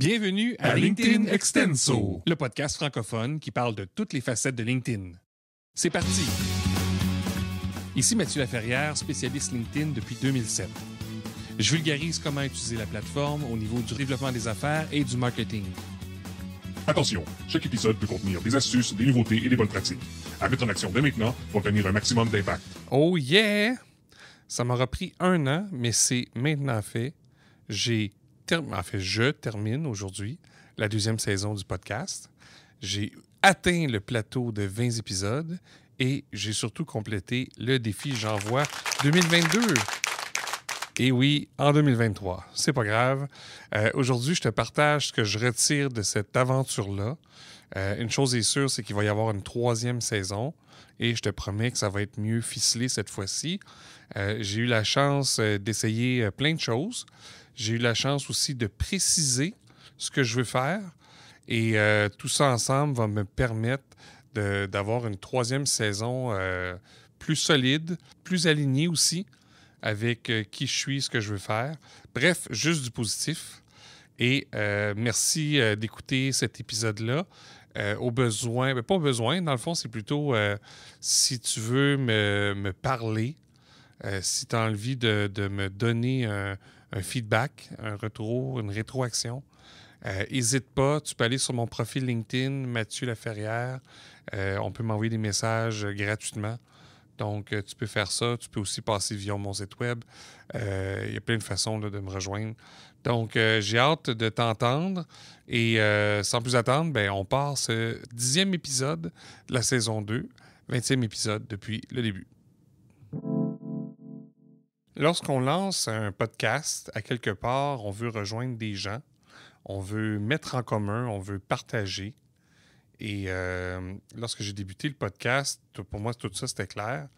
Bienvenue à LinkedIn Extenso, le podcast francophone qui parle de toutes les facettes de LinkedIn. C'est parti! Ici Mathieu Laferrière, spécialiste LinkedIn depuis 2007. Je vulgarise comment utiliser la plateforme au niveau du développement des affaires et du marketing. Attention, chaque épisode peut contenir des astuces, des nouveautés et des bonnes pratiques. À mettre en action dès maintenant pour obtenir un maximum d'impact. Oh yeah! Ça m'aura pris 1 an, mais c'est maintenant fait. Je termine aujourd'hui la 2e saison du podcast. J'ai atteint le plateau de 20 épisodes et j'ai surtout complété le défi J'envoie 2022. Et oui, en 2023. C'est pas grave. Aujourd'hui, je te partage ce que je retire de cette aventure-là. Une chose est sûre, c'est qu'il va y avoir une 3e saison et je te promets que ça va être mieux ficelé cette fois-ci. J'ai eu la chance d'essayer plein de choses. J'ai eu la chance aussi de préciser ce que je veux faire et tout ça ensemble va me permettre d'avoir une 3e saison plus solide, plus alignée aussi avec qui je suis, ce que je veux faire. Bref, juste du positif. Et merci d'écouter cet épisode-là. Au besoin, pas au besoin, dans le fond, c'est plutôt si tu veux me parler, si tu as envie de me donner un feedback, un retour, une rétroaction, n'hésite pas. Tu peux aller sur mon profil LinkedIn, Mathieu Laferrière. On peut m'envoyer des messages gratuitement. Donc, tu peux faire ça. Tu peux aussi passer via mon site web. Il y a plein de façons là, de me rejoindre. Donc, j'ai hâte de t'entendre. Et sans plus attendre, on part ce 10e épisode de la saison 2, 20e épisode depuis le début. Lorsqu'on lance un podcast, à quelque part, on veut rejoindre des gens. On veut mettre en commun, on veut partager. Et lorsque j'ai débuté le podcast, pour moi, tout ça, c'était clair.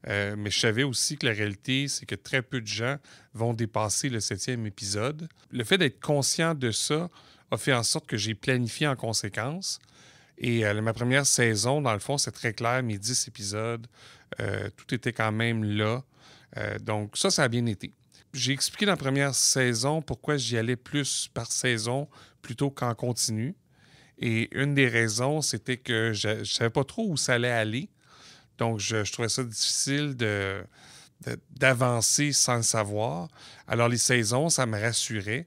Mais je savais aussi que la réalité, c'est que très peu de gens vont dépasser le 7e épisode. Le fait d'être conscient de ça a fait en sorte que j'ai planifié en conséquence. Et ma première saison, dans le fond, c'est très clair, mes 10 épisodes, tout était quand même là. Donc ça a bien été. J'ai expliqué dans la première saison pourquoi j'y allais plus par saison plutôt qu'en continu. Et une des raisons, c'était que je ne savais pas trop où ça allait aller. Donc, je trouvais ça difficile d'avancer sans le savoir. Alors, les saisons, ça me rassurait.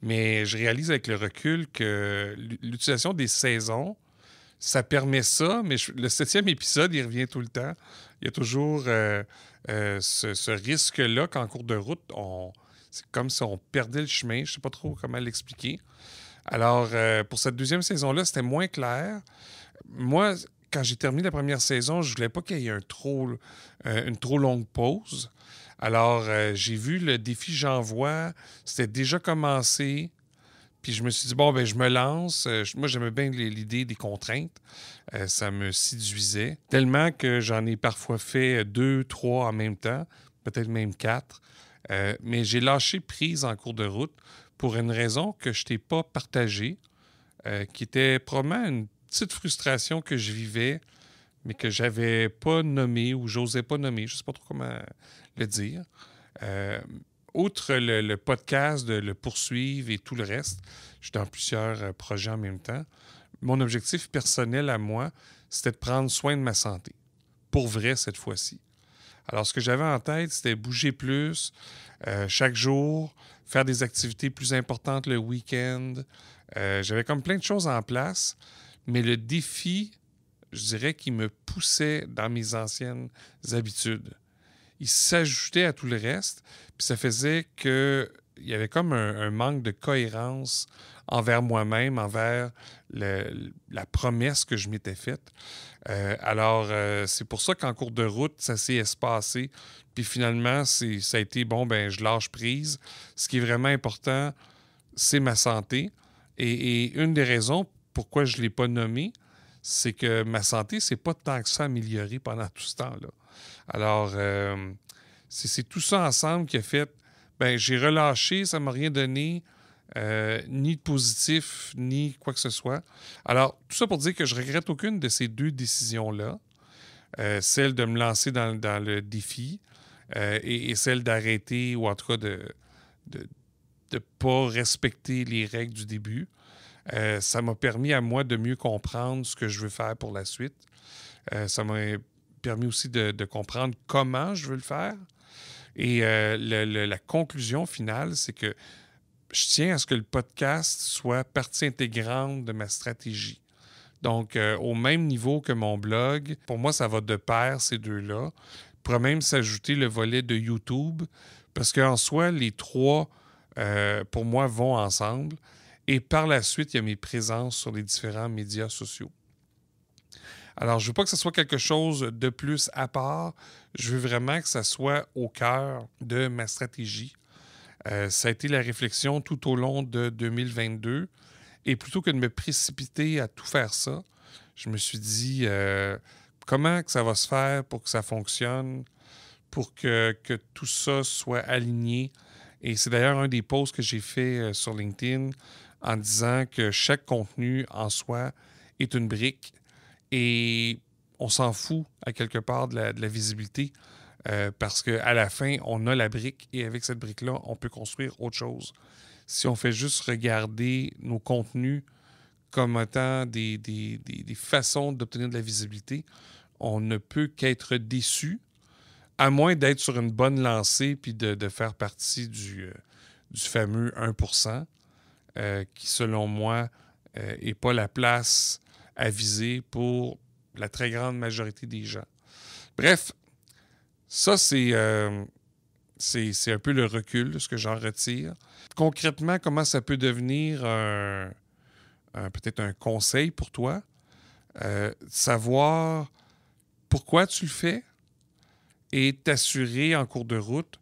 Mais je réalise avec le recul que l'utilisation des saisons, ça permet ça. Mais le 7e épisode, il revient tout le temps. Il y a toujours ce risque-là qu'en cours de route, c'est comme si on perdait le chemin. Je ne sais pas trop comment l'expliquer. Alors, pour cette 2e saison-là, c'était moins clair. Moi, quand j'ai terminé la première saison, je voulais pas qu'il y ait une trop longue pause. Alors, j'ai vu le défi J'envoie. C'était déjà commencé. Puis je me suis dit, je me lance. Moi, j'aimais bien l'idée des contraintes. Ça me séduisait. Tellement que j'en ai parfois fait 2, 3 en même temps. Peut-être même 4. Mais j'ai lâché prise en cours de route pour une raison que je t'ai pas partagée, qui était probablement une petite frustration que je vivais, mais que j'avais pas nommée ou j'osais pas nommer. Je sais pas trop comment le dire. Outre le podcast, de le poursuivre et tout le reste, je suis dans plusieurs projets en même temps. Mon objectif personnel à moi, c'était de prendre soin de ma santé. Pour vrai, cette fois-ci. Alors, ce que j'avais en tête, c'était bouger plus chaque jour, faire des activités plus importantes le week-end. J'avais comme plein de choses en place, mais le défi, je dirais qu'il me poussait dans mes anciennes habitudes. Il s'ajoutait à tout le reste, puis ça faisait qu'il y avait comme un manque de cohérence envers moi-même, envers la promesse que je m'étais faite. Alors, c'est pour ça qu'en cours de route, ça s'est espacé. Puis finalement, ça a été, je lâche prise. Ce qui est vraiment important, c'est ma santé. Et une des raisons pourquoi je ne l'ai pas nommé, c'est que ma santé, c'est pas tant que ça améliorée pendant tout ce temps-là. Alors, c'est tout ça ensemble qui a fait, j'ai relâché, ça ne m'a rien donné, ni de positif, ni quoi que ce soit. Alors, tout ça pour dire que je regrette aucune de ces 2 décisions-là. Celle de me lancer dans le défi et celle d'arrêter, ou en tout cas ne pas respecter les règles du début. Ça m'a permis à moi de mieux comprendre ce que je veux faire pour la suite. Ça m'a permis aussi de comprendre comment je veux le faire. Et la conclusion finale, c'est que je tiens à ce que le podcast soit partie intégrante de ma stratégie. Donc, au même niveau que mon blog, pour moi, ça va de pair, ces deux-là. Il pourrait même s'ajouter le volet de YouTube, parce qu'en soi, les trois, pour moi, vont ensemble. Et par la suite, il y a mes présences sur les différents médias sociaux. Alors, je ne veux pas que ce soit quelque chose de plus à part. Je veux vraiment que ça soit au cœur de ma stratégie. Ça a été la réflexion tout au long de 2022. Et plutôt que de me précipiter à tout faire ça, je me suis dit comment que ça va se faire pour que ça fonctionne, pour que tout ça soit aligné. Et c'est d'ailleurs un des posts que j'ai fait sur LinkedIn en disant que chaque contenu en soi est une brique et on s'en fout à quelque part de la visibilité parce qu'à la fin, on a la brique et avec cette brique-là, on peut construire autre chose. Si on fait juste regarder nos contenus comme étant des façons d'obtenir de la visibilité, on ne peut qu'être déçu, à moins d'être sur une bonne lancée puis de faire partie du fameux 1%, qui, selon moi, n'est pas la place à viser pour la très grande majorité des gens. Bref, ça, c'est un peu le recul, ce que j'en retire. Concrètement, comment ça peut devenir peut-être un conseil pour toi? Savoir pourquoi tu le fais et t'assurer en cours de route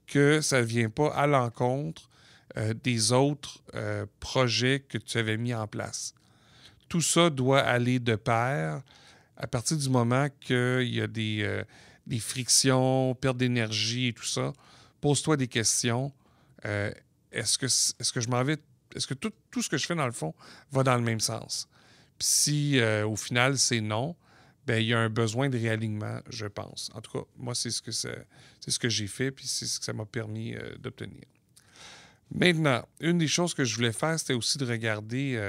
que ça ne vient pas à l'encontre des autres projets que tu avais mis en place. Tout ça doit aller de pair à partir du moment qu'il y a des frictions, perte d'énergie et tout ça. Pose-toi des questions. Est-ce que je m'en vais... Est-ce que tout ce que je fais, dans le fond, va dans le même sens? Puis si, au final, c'est non, bien, il y a un besoin de réalignement, je pense. En tout cas, moi, c'est ce que j'ai fait, puis c'est ce que ça m'a permis d'obtenir. Maintenant, une des choses que je voulais faire, c'était aussi de regarder,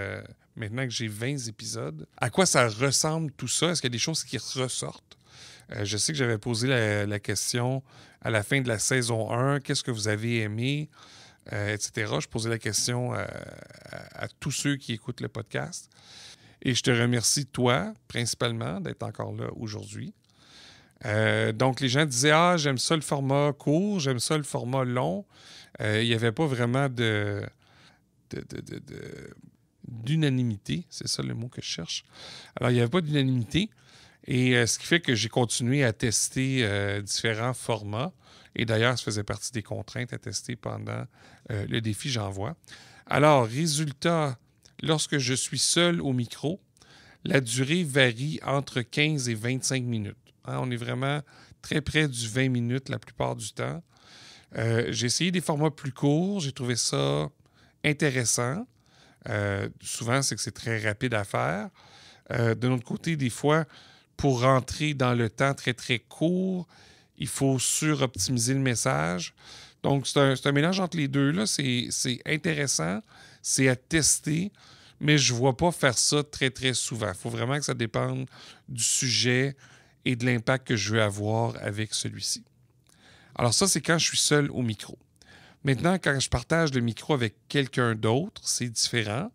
maintenant que j'ai 20 épisodes, à quoi ça ressemble tout ça. Est-ce qu'il y a des choses qui ressortent? Je sais que j'avais posé la question à la fin de la saison 1, qu'est-ce que vous avez aimé, etc. Je posais la question à tous ceux qui écoutent le podcast. Et je te remercie, toi, principalement, d'être encore là aujourd'hui. Donc, les gens disaient « Ah, j'aime ça le format court, j'aime ça le format long. » Il n'y avait pas vraiment d'unanimité. C'est ça le mot que je cherche. Alors, il n'y avait pas d'unanimité. Et ce qui fait que j'ai continué à tester différents formats. Et d'ailleurs, ça faisait partie des contraintes à tester pendant le défi J'envoie. Alors, résultat, lorsque je suis seul au micro, la durée varie entre 15 et 25 minutes. Hein, on est vraiment très près du 20 minutes la plupart du temps. J'ai essayé des formats plus courts. J'ai trouvé ça intéressant. Souvent, c'est que c'est très rapide à faire. De notre côté, des fois, pour rentrer dans le temps très, très court, il faut suroptimiser le message. Donc, c'est un mélange entre les deux. Là. C'est intéressant, c'est à tester, mais je ne vois pas faire ça très, très souvent. Il faut vraiment que ça dépende du sujet et de l'impact que je veux avoir avec celui-ci. Alors ça, c'est quand je suis seul au micro. Maintenant, quand je partage le micro avec quelqu'un d'autre, c'est différent.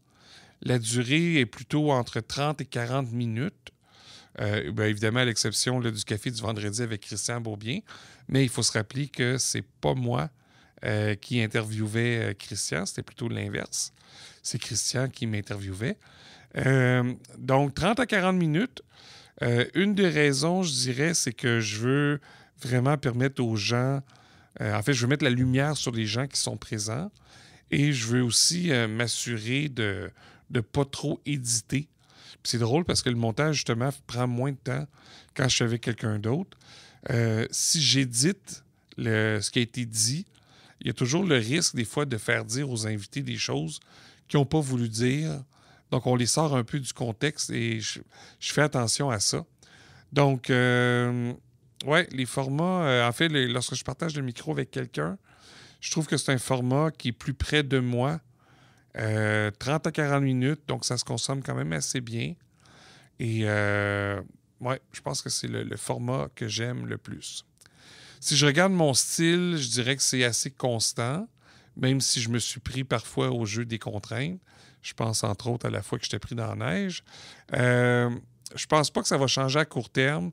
La durée est plutôt entre 30 et 40 minutes. Bien évidemment, à l'exception là, du café du vendredi avec Christian Beaubien. Mais il faut se rappeler que c'est pas moi qui interviewais Christian, c'était plutôt l'inverse. C'est Christian qui m'interviewait. Donc, 30 à 40 minutes. Une des raisons, je dirais, c'est que je veux vraiment permettre aux gens... en fait, je veux mettre la lumière sur les gens qui sont présents et je veux aussi m'assurer de ne pas trop éditer. Puis c'est drôle parce que le montage, justement, prend moins de temps quand je suis avec quelqu'un d'autre. Si j'édite ce qui a été dit, il y a toujours le risque, des fois, de faire dire aux invités des choses qu'ils n'ont pas voulu dire. Donc, on les sort un peu du contexte et je fais attention à ça. Donc, oui, les formats... en fait, lorsque je partage le micro avec quelqu'un, Je trouve que c'est un format qui est plus près de moi. 30 à 40 minutes, donc ça se consomme quand même assez bien. Et ouais, je pense que c'est le format que j'aime le plus. Si je regarde mon style, je dirais que c'est assez constant, même si je me suis pris parfois au jeu des contraintes. Je pense entre autres à la fois que j'étais pris dans la neige. Je pense pas que ça va changer à court terme.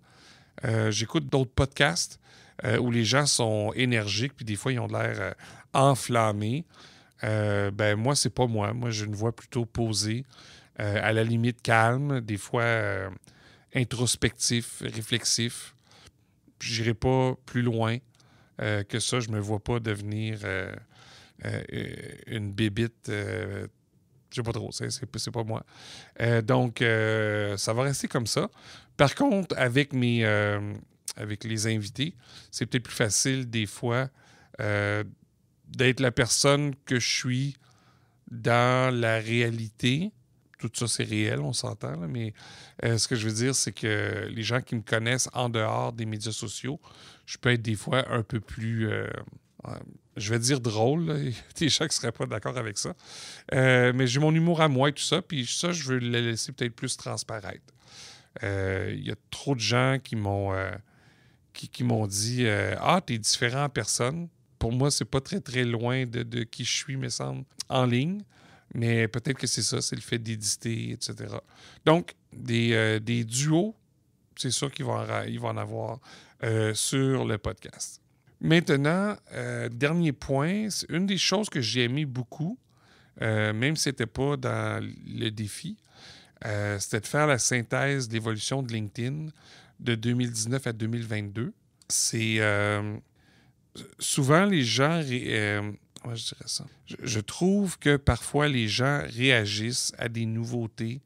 J'écoute d'autres podcasts où les gens sont énergiques, puis des fois, ils ont de l'air enflammés. Moi, c'est pas moi. Moi, j'ai une voix plutôt posée, à la limite calme, des fois introspectif, réflexif. J'irai pas plus loin que ça. Je me vois pas devenir une bébite. Je sais pas trop, c'est pas moi. Donc, ça va rester comme ça. Par contre, avec les invités, c'est peut-être plus facile des fois d'être la personne que je suis dans la réalité. Tout ça, c'est réel, on s'entend, là, mais ce que je veux dire, c'est que les gens qui me connaissent en dehors des médias sociaux, je peux être des fois un peu plus, je vais dire drôle, là. Il y a des gens qui ne seraient pas d'accord avec ça. Mais j'ai mon humour à moi et tout ça, puis ça, je veux le laisser peut-être plus transparaître. Il y a trop de gens qui m'ont dit Ah, t'es différent en personne. Pour moi, c'est pas très, très loin de qui je suis, me semble, en ligne. Mais peut-être que c'est ça, c'est le fait d'éditer, etc. Donc, des duos, c'est sûr qu'il va en avoir sur le podcast. Maintenant, dernier point, c'est une des choses que j'ai aimé beaucoup, même si ce n'était pas dans le défi, c'était de faire la synthèse de l'évolution de LinkedIn de 2019 à 2022. C'est souvent les gens... Moi, je dirais ça. Je trouve que parfois, les gens réagissent à des nouveautés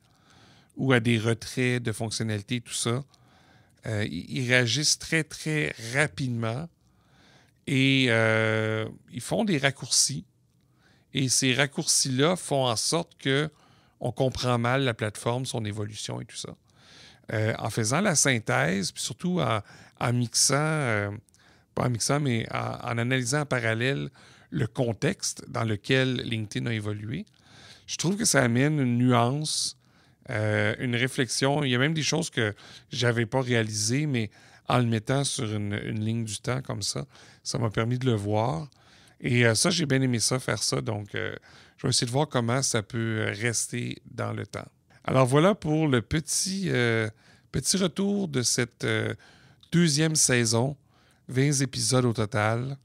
ou à des retraits de fonctionnalités, tout ça. Ils réagissent très, très rapidement et ils font des raccourcis. Et ces raccourcis-là font en sorte qu'on comprend mal la plateforme, son évolution et tout ça. En faisant la synthèse, puis surtout en mixant, pas en mixant, mais en analysant en parallèle le contexte dans lequel LinkedIn a évolué, je trouve que ça amène une nuance, une réflexion. Il y a même des choses que je n'avais pas réalisées, mais en le mettant sur une ligne du temps comme ça m'a permis de le voir. Et ça, j'ai bien aimé ça, faire ça. Donc, je vais essayer de voir comment ça peut rester dans le temps. Alors voilà pour le petit retour de cette deuxième saison, 20 épisodes au total.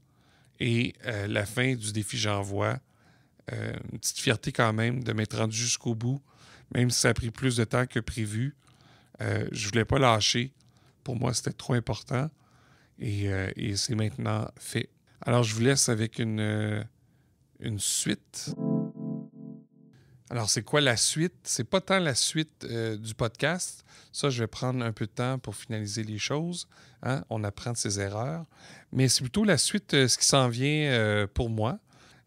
Et la fin du défi J'envoie. Une petite fierté quand même de m'être rendu jusqu'au bout, même si ça a pris plus de temps que prévu. Je ne voulais pas lâcher. Pour moi, c'était trop important. Et c'est maintenant fait. Alors, je vous laisse avec une suite. Alors, c'est quoi la suite? C'est pas tant la suite du podcast. Ça, je vais prendre un peu de temps pour finaliser les choses. Hein? On apprend de ses erreurs. Mais c'est plutôt la suite, ce qui s'en vient pour moi.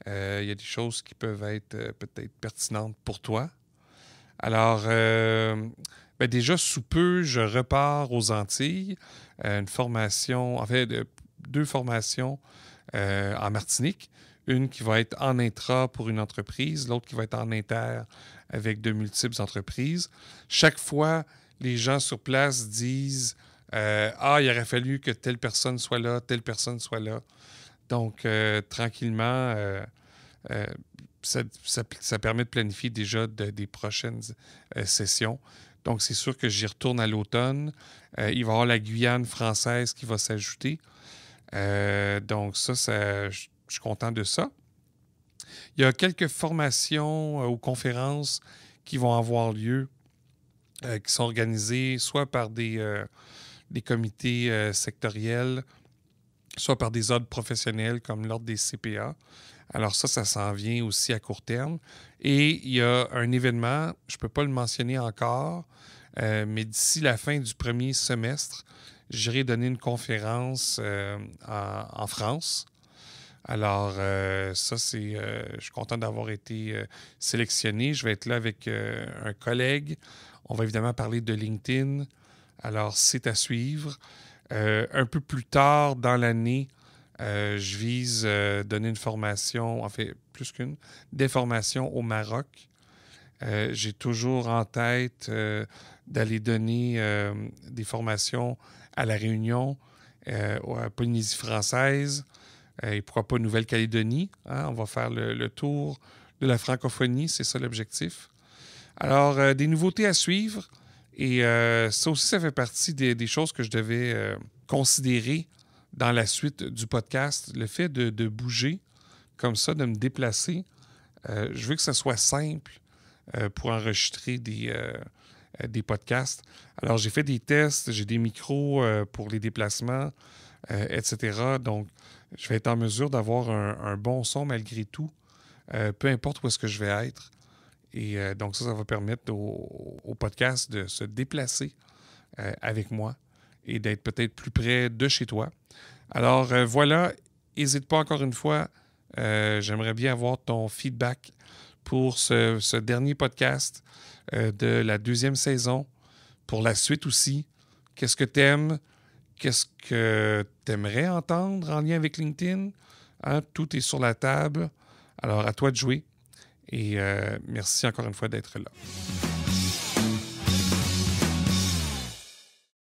Il y a des choses qui peuvent être peut-être pertinentes pour toi. Alors, déjà, sous peu, je repars aux Antilles. Une formation, en fait, 2 formations en Martinique. Une qui va être en intra pour une entreprise, l'autre qui va être en inter avec de multiples entreprises. Chaque fois, les gens sur place disent il aurait fallu que telle personne soit là, telle personne soit là. Donc, tranquillement, ça permet de planifier déjà des prochaines sessions. Donc, c'est sûr que j'y retourne à l'automne. Il va y avoir la Guyane française qui va s'ajouter. Donc, ça, je suis content de ça. Il y a quelques formations ou conférences qui vont avoir lieu, qui sont organisées soit par des comités sectoriels, soit par des ordres professionnels comme l'ordre des CPA. Alors ça s'en vient aussi à court terme. Et il y a un événement, je ne peux pas le mentionner encore, mais d'ici la fin du premier semestre, j'irai donner une conférence en France. Alors, ça, je suis content d'avoir été sélectionné. Je vais être là avec un collègue. On va évidemment parler de LinkedIn. Alors, c'est à suivre. Un peu plus tard dans l'année, Je vise donner une formation, en fait, plus qu'une, des formations au Maroc. J'ai toujours en tête d'aller donner des formations à La Réunion, à Polynésie française, et pourquoi pas Nouvelle-Calédonie. Hein? On va faire le tour de la francophonie, c'est ça l'objectif. Alors, des nouveautés à suivre. Et ça aussi, ça fait partie des choses que je devais considérer dans la suite du podcast. Le fait de bouger comme ça, de me déplacer. Je veux que ça soit simple pour enregistrer des podcasts. Alors, j'ai fait des tests, j'ai des micros pour les déplacements, etc. Donc, je vais être en mesure d'avoir un bon son malgré tout, peu importe où est-ce que je vais être. Et donc, ça va permettre au podcast de se déplacer avec moi et d'être peut-être plus près de chez toi. Alors, voilà. N'hésite pas encore une fois. J'aimerais bien avoir ton feedback pour ce dernier podcast de la 2e saison. Pour la suite aussi, qu'est-ce que tu aimes? Qu'est-ce que tu aimerais entendre en lien avec LinkedIn? Hein? Tout est sur la table. Alors, à toi de jouer. Et merci encore une fois d'être là.